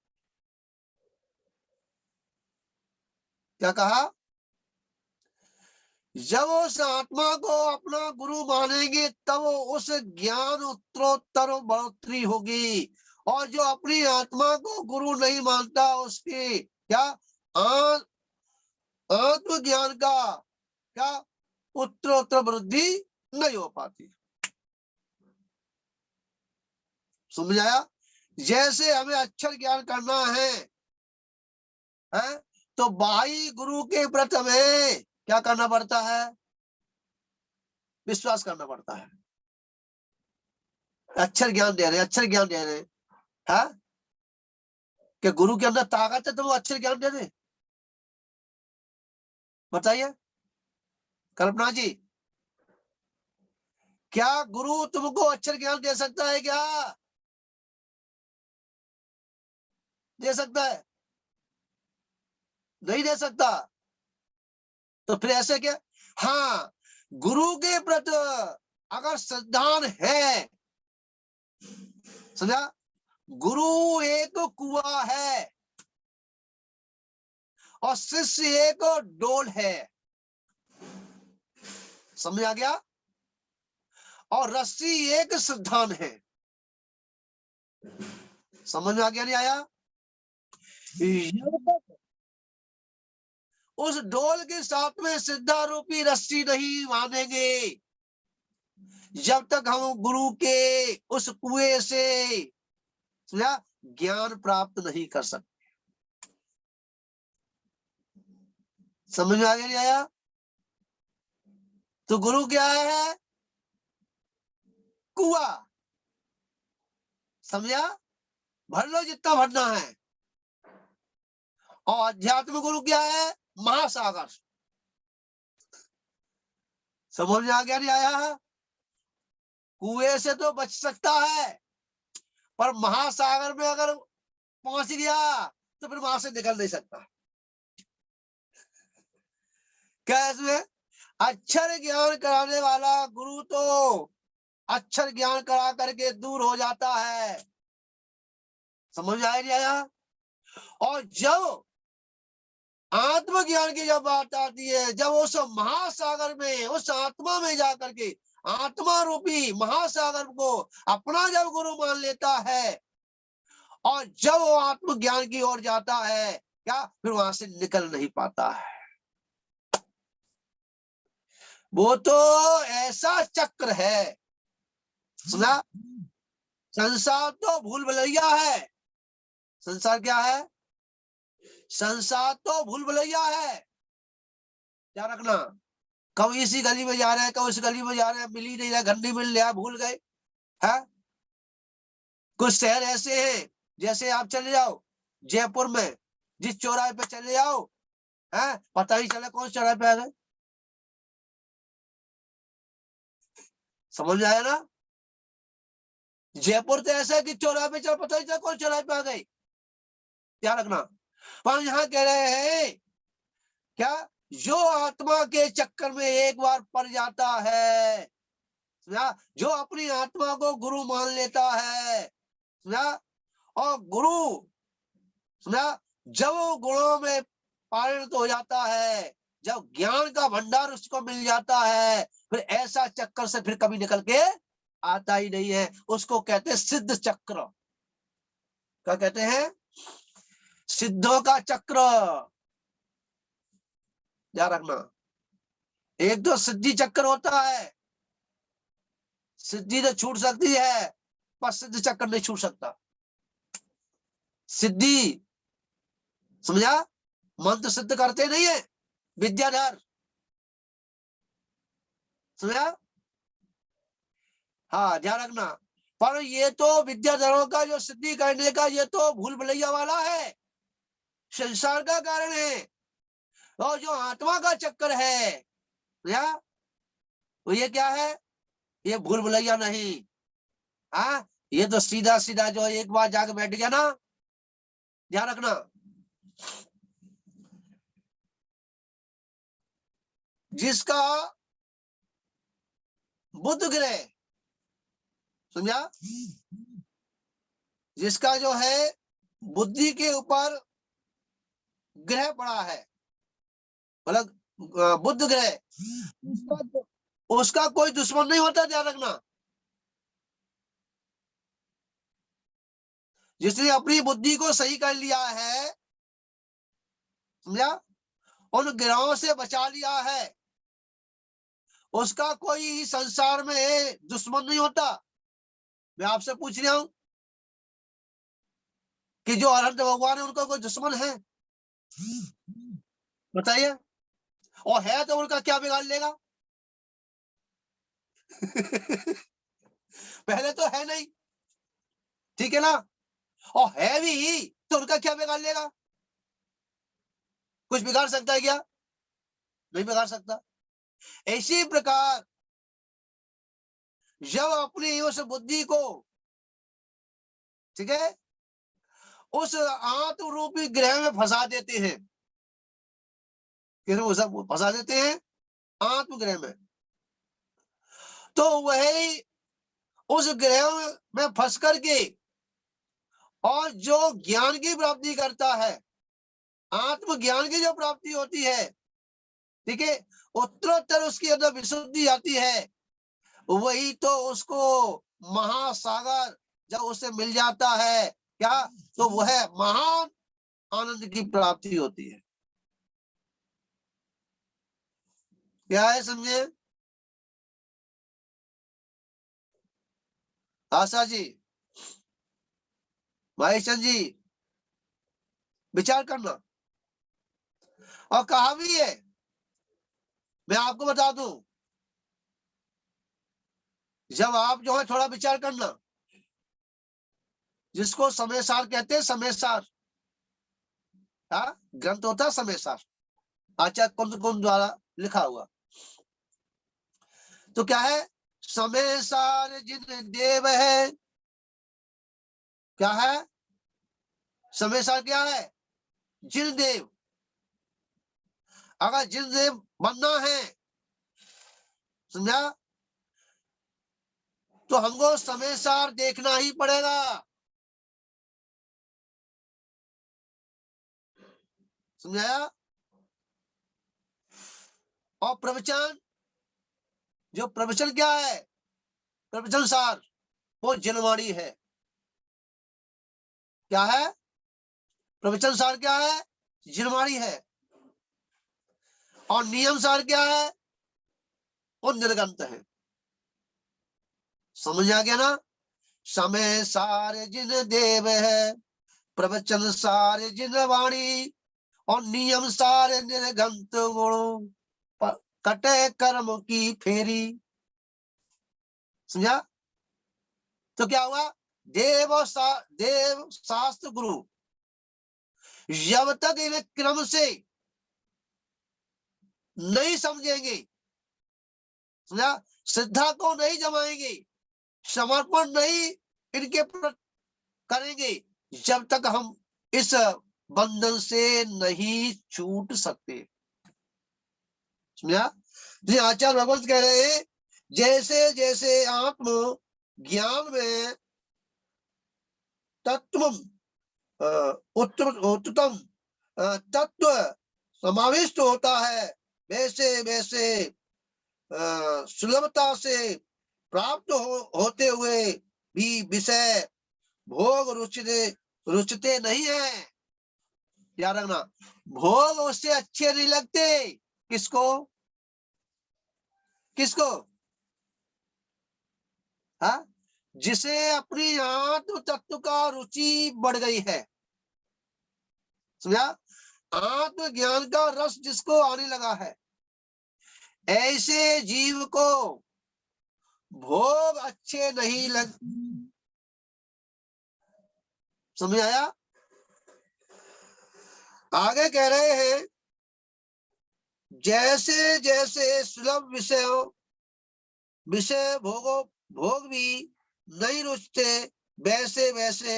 क्या कहा, जब उस आत्मा को अपना गुरु मानेंगे तब उस ज्ञान उत्तरोत्तर बढ़ोतरी होगी। और जो अपनी आत्मा को गुरु नहीं मानता उसकी क्या आत्म ज्ञान का क्या उत्तरोत्तर वृद्धि नहीं हो पाती। समझ आया, जैसे हमें अक्षर ज्ञान करना है तो बाई गुरु के प्रति हमें क्या करना पड़ता है, विश्वास करना पड़ता है। अक्षर ज्ञान दे रहे, अक्षर ज्ञान दे रहे हैं, कि गुरु के अंदर ताकत है तो वो अक्षर ज्ञान दे दे, बताइए कल्पना जी, क्या गुरु तुमको अक्षर ज्ञान दे सकता है, क्या दे सकता है, नहीं दे सकता। तो फिर ऐसे क्या, हाँ गुरु के प्रति अगर श्रद्धान है, समझा, गुरु एक कुआं है और शिष्य एक डोल है, समझ आ गया, और रस्सी एक सिद्धांत है। समझ में आ गया नहीं आया, उस डोल के साथ में सिद्धा रूपी रस्सी नहीं बांधेंगे जब तक हम गुरु के उस कुएं से ज्ञान प्राप्त नहीं कर सकते। समझ में आ गया नहीं आया, तो गुरु क्या है, कुआं, समझा, भर लो जितना भरना है। और अध्यात्म गुरु क्या है, महासागर। समझ में आ गया नहीं आया, कुएं से तो बच सकता है पर महासागर में अगर पहुंच गया तो फिर वहां से निकल नहीं सकता। क्या इसमें, अक्षर ज्ञान कराने वाला गुरु तो अक्षर ज्ञान करा करके दूर हो जाता है। समझ में आया नहीं आया, और जब आत्मज्ञान की जब बात आती है, जब उस महासागर में उस आत्मा में जाकर के आत्मा रूपी महासागर को अपना जब गुरु मान लेता है और जब वो आत्मज्ञान की ओर जाता है, क्या फिर वहां से निकल नहीं पाता है। वो तो ऐसा चक्र है, सुना, संसार तो भूल भुलैया है। संसार क्या है, संसार तो भूल भुलैया है, क्या रखना, कब इसी गली में जा रहे हैं, कब इस गली में जा रहे हैं, मिल ही नहीं रहा, घर नहीं मिल रहा, भूल गए है। कुछ शहर ऐसे हैं, जैसे आप चले जाओ जयपुर में, जिस चौराहे पे चले जाओ है, पता ही चला कौन चौराहे पे आ गए। समझ में आया ना, जयपुर तो ऐसा है कि चौराहे पे चलो पता ही चला कौन चौराहे पे आ गए, क्या रखना। पर यहाँ कह रहे हैं क्या, जो आत्मा के चक्कर में एक बार पड़ जाता है, जो अपनी आत्मा को गुरु मान लेता है, और गुरु जब वो गुणों में परिणत हो जाता है, जब ज्ञान का भंडार उसको मिल जाता है, फिर ऐसा चक्कर से फिर कभी निकल के आता ही नहीं है। उसको कहते हैं सिद्ध चक्र। क्या कहते हैं, सिद्धों का चक्र। याद रखना, एक तो सिद्धि चक्र होता है, सिद्धि तो छूट सकती है पर सिद्ध चक्र नहीं छूट सकता। सिद्धि, समझा, मंत्र सिद्ध करते नहीं है विद्याधर, समझा, हाँ ध्यान रखना। पर ये तो विद्याधरों का जो सिद्धि करने का ये तो भूल भुलैया वाला है, संसार का कारण है। और जो आत्मा का चक्कर है या वो ये क्या है, ये भूल भुलैया नहीं। हाँ, ये तो सीधा सीधा जो एक बार जाके बैठ गया ना, ध्यान रखना, जिसका बुध ग्रह, समझा, जिसका जो है बुद्धि के ऊपर ग्रह पड़ा है, मतलब बुध ग्रह, उसका कोई दुश्मन नहीं होता, ध्यान रखना। जिसने अपनी बुद्धि को सही कर लिया है, समझा, उन ग्रहों से बचा लिया है, उसका कोई संसार में दुश्मन नहीं होता। मैं आपसे पूछ रहा हूं कि जो अनंत भगवान है उनका कोई दुश्मन है, बताइए। और है तो उनका क्या बिगाड़ लेगा? पहले तो है नहीं, ठीक है ना, और है भी तो उनका क्या बिगाड़ लेगा? कुछ बिगाड़ सकता है क्या? नहीं बिगाड़ सकता। इसी प्रकार जब अपनी उस बुद्धि को, ठीक है, उस आत्म रूपी ग्रह में फंसा देते हैं, फंसा देते हैं आत्म ग्रह में, तो वही उस ग्रह में फंस करके और जो ज्ञान की प्राप्ति करता है, आत्म ज्ञान की जो प्राप्ति होती है, ठीक है, उत्तरोत्तर उसके अंदर विशुद्धि आती है, वही तो उसको महासागर जब उसे मिल जाता है क्या, तो वह महान आनंद की प्राप्ति होती है। क्या है, समझे? आशा जी, भाई चंद जी, विचार करना। और कहा भी है, मैं आपको बता दूं, जब आप जो है थोड़ा विचार करना, जिसको समय सार कहते हैं, समय सार, हाँ, ग्रंथ होता है समय सार, आचार्य कुंद कुंद द्वारा लिखा हुआ। तो क्या है, समय सार जिन देव है, क्या है, समय सार क्या है, जिन देव। अगर जिन देव बनना है, समझा, तो हमको समय सार देखना ही पड़ेगा, समझाया। और प्रवचन, जो प्रवचन क्या है, प्रवचन सार, वो जिनवाणी है। क्या है, प्रवचन सार क्या है, जिनवाणी है। और नियम सार क्या है, वो निर्गंत है। समझ आ गया ना? समय सार जिन देव है, प्रवचन सार जिन वाणी, और नियम सार निर्गंत गुण, कटे कर्म की फेरी। समझा? तो क्या हुआ, देव शास्त्र गुरु जब तक इन क्रम से नहीं समझेंगे, समझा, श्रद्धा को नहीं जमाएंगे, समर्पण नहीं इनके करेंगे, जब तक हम इस बंधन से नहीं छूट सकते। समझा? आचार्य भगवत कह रहे हैं, जैसे जैसे आत्म ज्ञान में तत्व उत्तम तत्व समाविष्ट होता है, वैसे वैसे सुलभता से प्राप्त होते हुए भी विषय भोग रुचते नहीं है। याद रखना, भोग उससे अच्छे नहीं लगते। किसको? किसको? हाँ, जिसे अपनी आत्म तत्व का रुचि बढ़ गई है, समझा, आत्म ज्ञान का रस जिसको आने लगा है, ऐसे जीव को भोग अच्छे नहीं लग। समझ आया? आगे कह रहे हैं, जैसे जैसे सुलभ विषय भोग भी नहीं रुचते, वैसे वैसे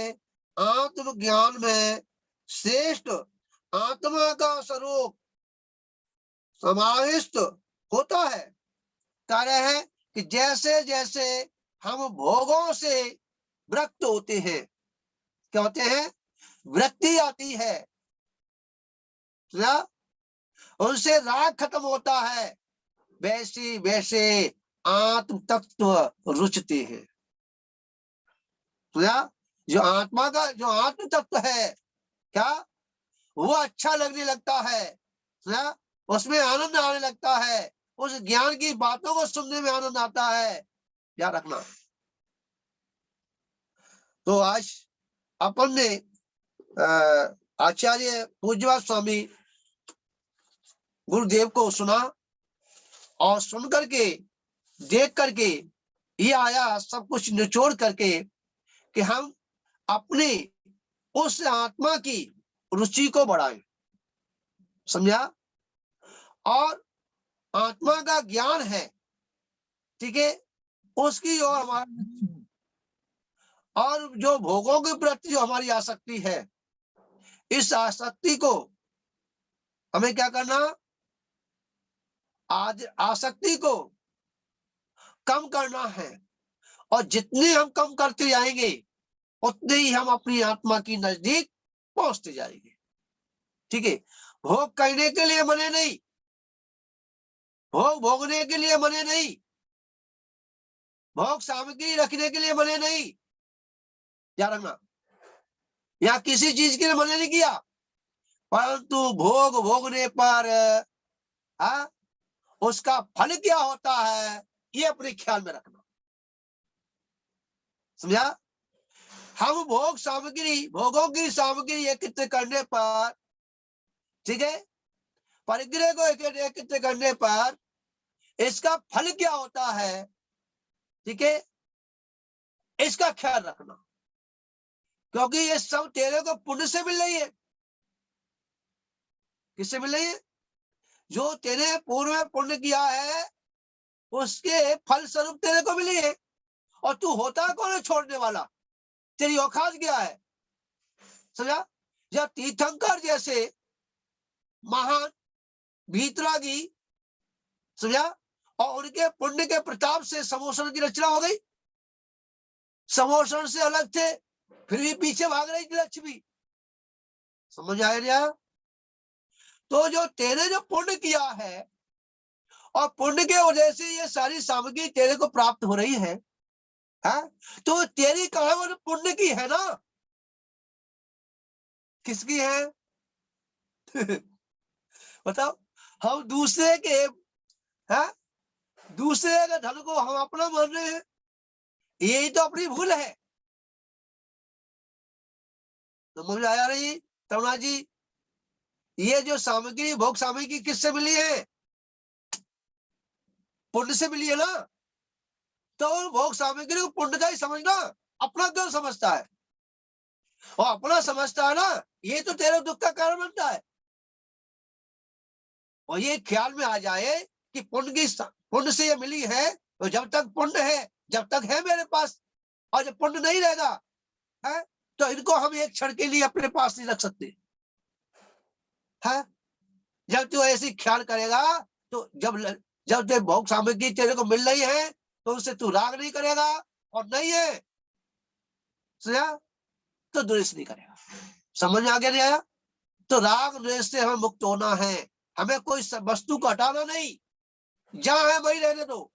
आत्मज्ञान में श्रेष्ठ आत्मा का स्वरूप समाविष्ट होता है। कह रहे हैं कि जैसे जैसे हम भोगों से विरक्त होते हैं, क्या होते हैं, वृत्ति आती है ना, उनसे राग खत्म होता है, वैसे वैसे आत्म तत्व रुचते हैं। जो आत्मा का जो आत्म तत्व है, क्या वो अच्छा लगने लगता है ना, उसमें आनंद आने लगता है, उस ज्ञान की बातों को सुनने में आनंद आता है। याद रखना। तो आज अपन ने आचार्य पूज्यपाद स्वामी गुरुदेव को सुना, और सुन करके देख करके ये आया सब कुछ निचोड़ करके कि हम अपनी उस आत्मा की रुचि को बढ़ाएं। समझा? और आत्मा का ज्ञान है, ठीक है, उसकी ओर हमारा, और जो भोगों के प्रति जो हमारी आसक्ति है, इस आसक्ति को हमें क्या करना, आज आसक्ति को कम करना है। और जितने हम कम करते जाएंगे उतने ही हम अपनी आत्मा की नजदीक पहुंचते जाएंगे। ठीक है, भोग करने के लिए बने नहीं, भोग भोगने के लिए बने नहीं, भोग सामग्री रखने के लिए बने नहीं, याद रखना, या किसी चीज के लिए मना नहीं किया, परंतु भोग भोगने पर उसका फल क्या होता है ये अपने ख्याल में रखना। समझा? हम भोगों की सामग्री एकत्रित करने पर, ठीक है, परिग्रह को एकत्रित करने पर इसका फल क्या होता है, ठीक है, इसका ख्याल रखना, क्योंकि ये सब तेरे को पुण्य से मिल रही है। किससे मिल रही है? जो तेरे पूर्व में पुण्य किया है उसके फल स्वरूप तेरे को मिली है। और तू होता कौन है छोड़ने वाला? तेरी औकात क्या है? समझा? जब तीर्थंकर जैसे महान भीतरागी, समझा, और उनके पुण्य के प्रताप से समोषण की रचना हो गई। समोषण से अलग थे, फिर भी पीछे भाग रही थी लक्ष्मी। समझ आया क्या? तो जो तेरे जो पुण्य किया है, और पुण्य के वजह से ये सारी सामग्री तेरे को प्राप्त हो रही है, तो तेरी कहावत पुण्य की है ना, किसकी है? बताओ। हम दूसरे के धन को हम अपना मान रहे हैं, यही तो अपनी भूल है। तो मुझे आया रही तरुणा जी, ये जो सामग्री भोग सामग्री किससे मिली है? पुण्य से मिली है ना। तो भोग सामग्री को पुण्य का ही समझना, अपना क्यों समझता है? और अपना समझता है ना, ये तो तेरे दुख का कारण बनता है। और ये ख्याल में आ जाए कि पुण्य से ये मिली है, तो जब तक पुण्य है, जब तक है मेरे पास, और जब पुण्य नहीं रहेगा तो इनको हम एक क्षण के लिए अपने पास नहीं रख सकते। जब तू ऐसी ख्याल करेगा, तो जब तेरे भोग सामग्री तेरे को मिल रही है तो उससे तू राग नहीं करेगा, और नहीं है तो द्वेष नहीं करेगा। समझ में आ गया? नहीं आया? तो राग द्वेष से हमें मुक्त होना है, हमें कोई वस्तु को हटाना नहीं, जहां है वही रहने दो।